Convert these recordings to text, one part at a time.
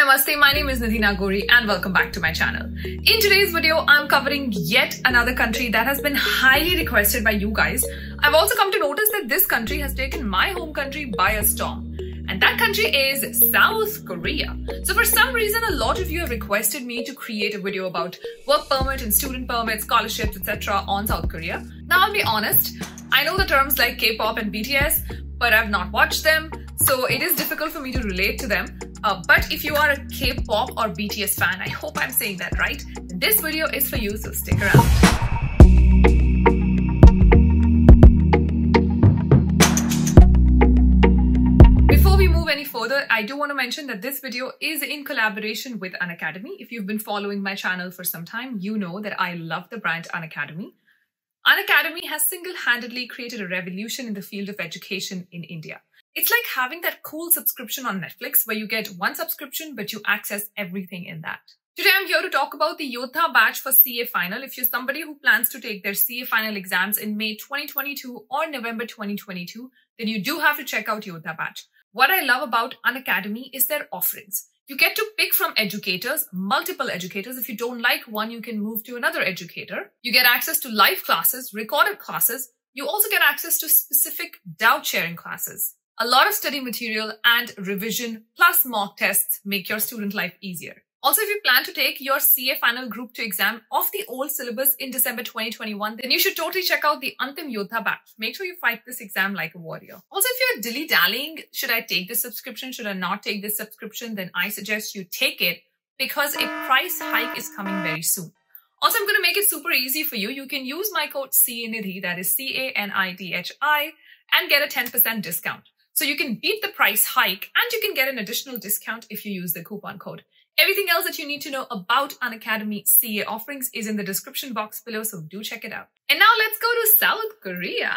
Namaste, my name is Nidhi Nagori and welcome back to my channel. In today's video, I'm covering yet another country that has been highly requested by you guys. I've also come to notice that this country has taken my home country by a storm. And that country is South Korea. So for some reason, a lot of you have requested me to create a video about work permit and student permits, scholarships, etc. on South Korea. Now, I'll be honest, I know the terms like K-pop and BTS, but I've not watched them. So it is difficult for me to relate to them. But if you are a K-pop or BTS fan, I hope I'm saying that right, this video is for you, so stick around. Before we move any further, I do want to mention that this video is in collaboration with Unacademy. If you've been following my channel for some time, you know that I love the brand Unacademy. Unacademy has single-handedly created a revolution in the field of education in India. It's like having that cool subscription on Netflix where you get one subscription, but you access everything in that. Today, I'm here to talk about the Yoddha Batch for CA Final. If you're somebody who plans to take their CA Final exams in May 2022 or November 2022, then you do have to check out Yoddha Batch. What I love about Unacademy is their offerings. You get to pick from educators, multiple educators. If you don't like one, you can move to another educator. You get access to live classes, recorded classes. You also get access to specific doubt sharing classes. A lot of study material and revision plus mock tests make your student life easier. Also, if you plan to take your CA Final Group 2 exam off the old syllabus in December 2021, then you should totally check out the Antim Yoddha Batch. Make sure you fight this exam like a warrior. Also, if you're dilly-dallying, should I take this subscription? Should I not take this subscription? Then I suggest you take it because a price hike is coming very soon. Also, I'm going to make it super easy for you. You can use my code CANIDHI, that is CANIDHI, and get a 10% discount. So you can beat the price hike and you can get an additional discount if you use the coupon code. Everything else that you need to know about Unacademy CA offerings is in the description box below, so do check it out. And now let's go to South Korea.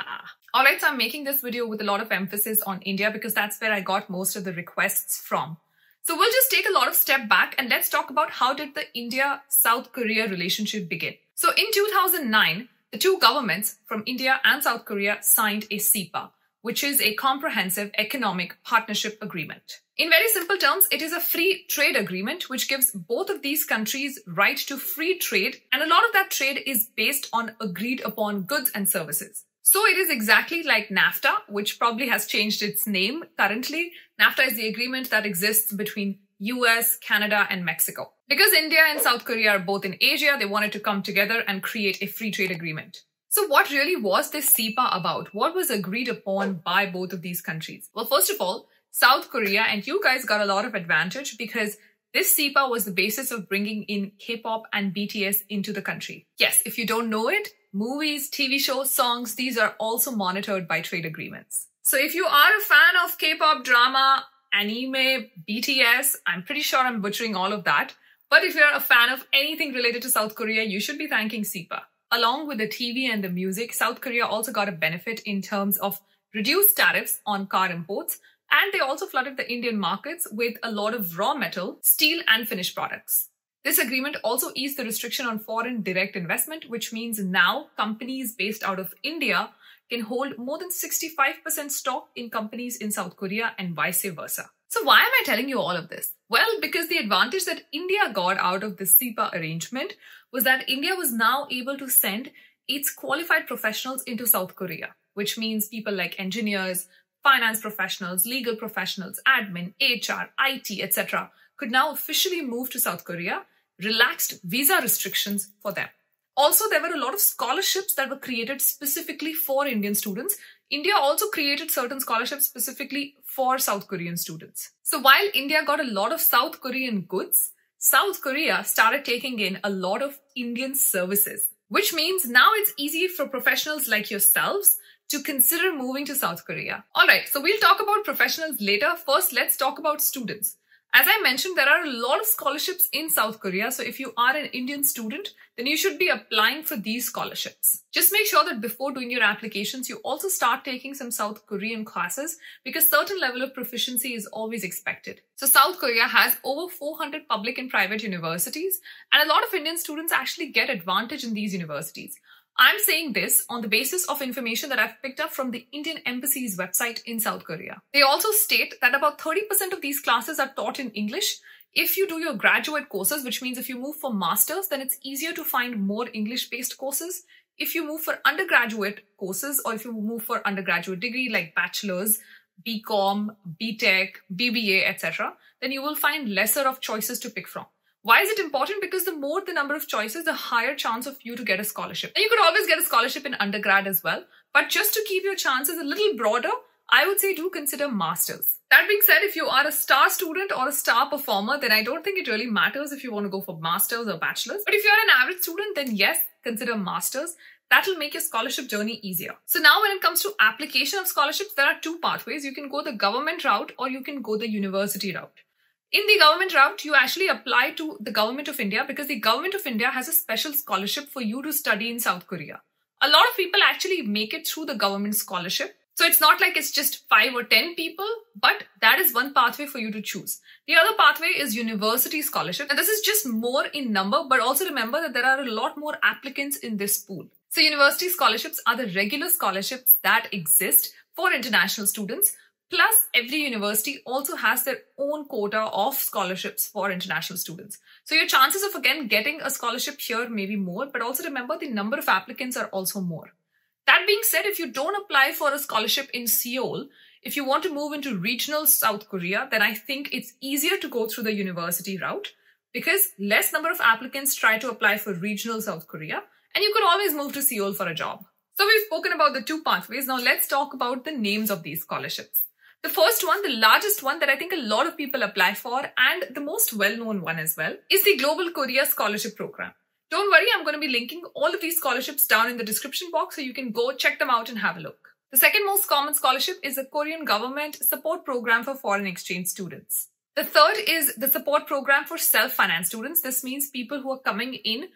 Alright, so I'm making this video with a lot of emphasis on India because that's where I got most of the requests from. So we'll just take a lot of step back and let's talk about how did the India-South Korea relationship begin. So in 2009, the two governments from India and South Korea signed a SIPA, which is a comprehensive economic partnership agreement. In very simple terms, it is a free trade agreement which gives both of these countries right to free trade, and a lot of that trade is based on agreed upon goods and services. So it is exactly like NAFTA, which probably has changed its name currently. NAFTA is the agreement that exists between US, Canada, and Mexico. Because India and South Korea are both in Asia, they wanted to come together and create a free trade agreement. So what really was this SIPA about? What was agreed upon by both of these countries? Well, first of all, South Korea and you guys got a lot of advantage because this SIPA was the basis of bringing in K-pop and BTS into the country. Yes, if you don't know it, movies, TV shows, songs, these are also monitored by trade agreements. So if you are a fan of K-pop drama, anime, BTS, I'm pretty sure I'm butchering all of that. But if you're a fan of anything related to South Korea, you should be thanking SIPA. Along with the TV and the music, South Korea also got a benefit in terms of reduced tariffs on car imports, and they also flooded the Indian markets with a lot of raw metal, steel and finished products. This agreement also eased the restriction on foreign direct investment, which means now companies based out of India can hold more than 65% stock in companies in South Korea and vice versa. So why am I telling you all of this? Well, because the advantage that India got out of the SIPA arrangement was that India was now able to send its qualified professionals into South Korea, which means people like engineers, finance professionals, legal professionals, admin, HR, IT, etc. could now officially move to South Korea, relaxed visa restrictions for them. Also, there were a lot of scholarships that were created specifically for Indian students. India also created certain scholarships specifically for South Korean students. So while India got a lot of South Korean goods, South Korea started taking in a lot of Indian services, which means now it's easy for professionals like yourselves to consider moving to South Korea. Alright, so we'll talk about professionals later. First, let's talk about students. As I mentioned, there are a lot of scholarships in South Korea. So if you are an Indian student, then you should be applying for these scholarships. Just make sure that before doing your applications, you also start taking some South Korean classes because certain level of proficiency is always expected. So South Korea has over 400 public and private universities, and a lot of Indian students actually get advantage in these universities. I'm saying this on the basis of information that I've picked up from the Indian Embassy's website in South Korea. They also state that about 30% of these classes are taught in English, If you do your graduate courses, which means if you move for masters, then it's easier to find more English-based courses. If you move for undergraduate courses, or if you move for undergraduate degree like bachelor's, BCom, BTech, BBA, etc., then you will find lesser of choices to pick from. Why is it important? Because the more the number of choices, the higher chance of you to get a scholarship. And you could always get a scholarship in undergrad as well. But just to keep your chances a little broader, I would say do consider masters. That being said, if you are a star student or a star performer, then I don't think it really matters if you want to go for masters or bachelors. But if you're an average student, then yes, consider masters. That will make your scholarship journey easier. So now when it comes to application of scholarships, there are two pathways. You can go the government route or you can go the university route. In the government route, you actually apply to the Government of India because the Government of India has a special scholarship for you to study in South Korea. A lot of people actually make it through the government scholarship. So it's not like it's just 5 or 10 people, but that is one pathway for you to choose. The other pathway is university scholarship. And this is just more in number, but also remember that there are a lot more applicants in this pool. So university scholarships are the regular scholarships that exist for international students. Plus, every university also has their own quota of scholarships for international students. So your chances of again getting a scholarship here may be more, but also remember the number of applicants are also more. That being said, if you don't apply for a scholarship in Seoul, if you want to move into regional South Korea, then I think it's easier to go through the university route because less number of applicants try to apply for regional South Korea, and you could always move to Seoul for a job. So we've spoken about the two pathways. Now let's talk about the names of these scholarships. The first one, the largest one that I think a lot of people apply for and the most well-known one as well is the Global Korea Scholarship Program. Don't worry, I'm going to be linking all of these scholarships down in the description box so you can go check them out and have a look. The second most common scholarship is the Korean government support program for foreign exchange students. The third is the support program for self-finance students. This means people who are coming in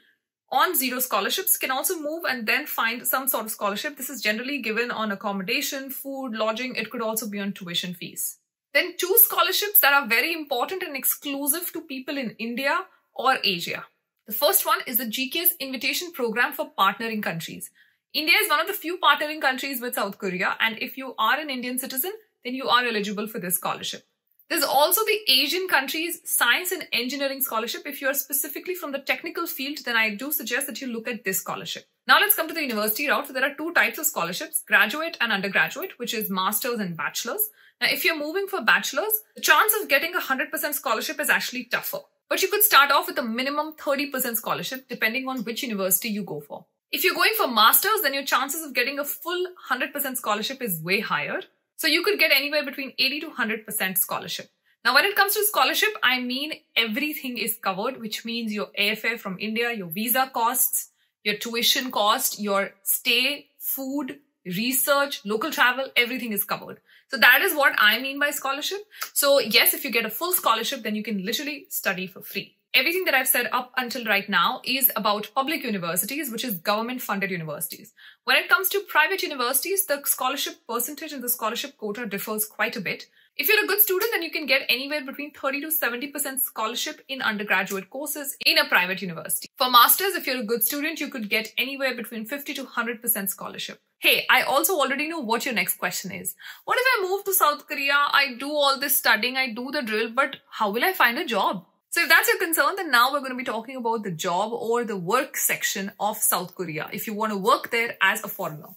on zero scholarships can also move and then find some sort of scholarship. This is generally given on accommodation, food, lodging. It could also be on tuition fees. Then two scholarships that are very important and exclusive to people in India or Asia. The first one is the GK's invitation program for partnering countries. India is one of the few partnering countries with South Korea, and if you are an Indian citizen, then you are eligible for this scholarship. There's also the Asian countries science and engineering scholarship. If you're specifically from the technical field, then I do suggest that you look at this scholarship. Now let's come to the university route. So there are two types of scholarships, graduate and undergraduate, which is masters and bachelors. Now, if you're moving for bachelors, the chance of getting 100% scholarship is actually tougher. But you could start off with a minimum 30% scholarship depending on which university you go for. If you're going for masters, then your chances of getting a full 100% scholarship is way higher. So you could get anywhere between 80 to 100% scholarship. Now, when it comes to scholarship, I mean everything is covered, which means your airfare from India, your visa costs, your tuition cost, your stay, food, research, local travel, everything is covered. So that is what I mean by scholarship. So yes, if you get a full scholarship, then you can literally study for free. Everything that I've said up until right now is about public universities, which is government-funded universities. When it comes to private universities, the scholarship percentage and the scholarship quota differs quite a bit. If you're a good student, then you can get anywhere between 30 to 70% scholarship in undergraduate courses in a private university. For masters, if you're a good student, you could get anywhere between 50 to 100% scholarship. Hey, I also already know what your next question is. What if I move to South Korea, I do all this studying, I do the drill, but how will I find a job? So if that's your concern, then now we're going to be talking about the job or the work section of South Korea if you want to work there as a foreigner.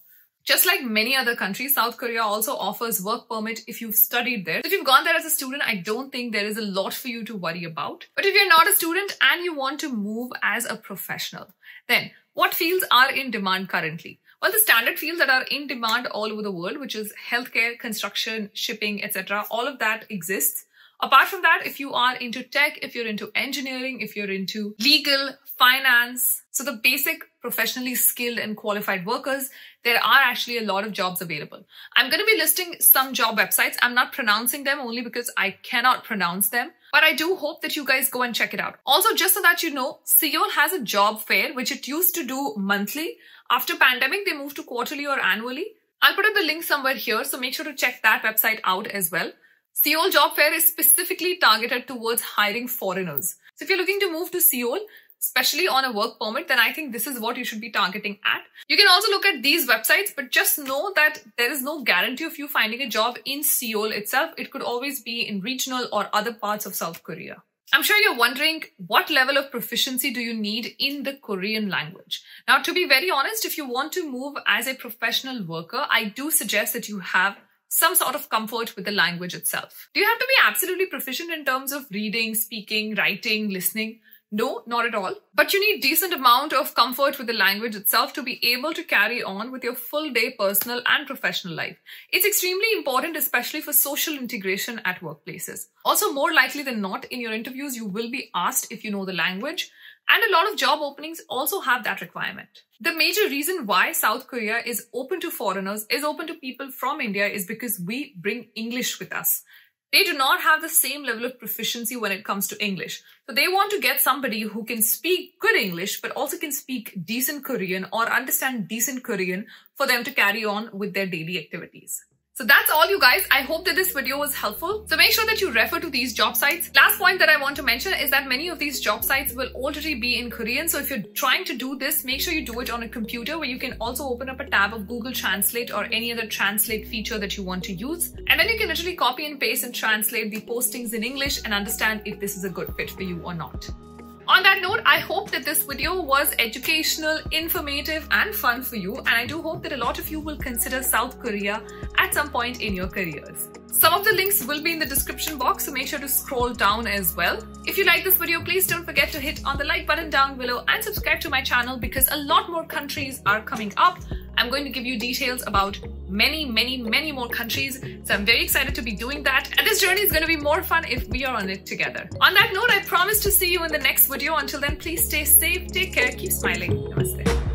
Just like many other countries, South Korea also offers work permit if you've studied there. If you've gone there as a student, I don't think there is a lot for you to worry about. But if you're not a student and you want to move as a professional, then what fields are in demand currently? Well, the standard fields that are in demand all over the world, which is healthcare, construction, shipping, etc., all of that exists. Apart from that, if you are into tech, if you're into engineering, if you're into legal, finance, so the basic professionally skilled and qualified workers, there are actually a lot of jobs available. I'm going to be listing some job websites. I'm not pronouncing them only because I cannot pronounce them, but I do hope that you guys go and check it out. Also, just so that you know, Seoul has a job fair, which it used to do monthly. After pandemic, they moved to quarterly or annually. I'll put up the link somewhere here, so make sure to check that website out as well. Seoul Job Fair is specifically targeted towards hiring foreigners. So if you're looking to move to Seoul, especially on a work permit, then I think this is what you should be targeting at. You can also look at these websites, but just know that there is no guarantee of you finding a job in Seoul itself. It could always be in regional or other parts of South Korea. I'm sure you're wondering, what level of proficiency do you need in the Korean language? Now, to be very honest, if you want to move as a professional worker, I do suggest that you have some sort of comfort with the language itself. Do you have to be absolutely proficient in terms of reading, speaking, writing, listening? No, not at all. But you need decent amount of comfort with the language itself to be able to carry on with your full day personal and professional life. It's extremely important, especially for social integration at workplaces. Also, more likely than not, in your interviews, you will be asked if you know the language, and a lot of job openings also have that requirement. The major reason why South Korea is open to foreigners, is open to people from India, is because we bring English with us. They do not have the same level of proficiency when it comes to English. So they want to get somebody who can speak good English, but also can speak decent Korean or understand decent Korean for them to carry on with their daily activities. So that's all, you guys. I hope that this video was helpful. So make sure that you refer to these job sites. Last point that I want to mention is that many of these job sites will already be in Korean. So if you're trying to do this, make sure you do it on a computer where you can also open up a tab of Google Translate or any other translate feature that you want to use. And then you can literally copy and paste and translate the postings in English and understand if this is a good fit for you or not. On that note, I hope that this video was educational, informative, and fun for you. And I do hope that a lot of you will consider South Korea at some point in your careers. Some of the links will be in the description box, so make sure to scroll down as well. If you like this video, please don't forget to hit on the like button down below and subscribe to my channel, because a lot more countries are coming up. I'm going to give you details about many more countries. So I'm very excited to be doing that. And this journey is going to be more fun if we are on it together. On that note, I promise to see you in the next video. Until then, please stay safe, take care, keep smiling. Namaste.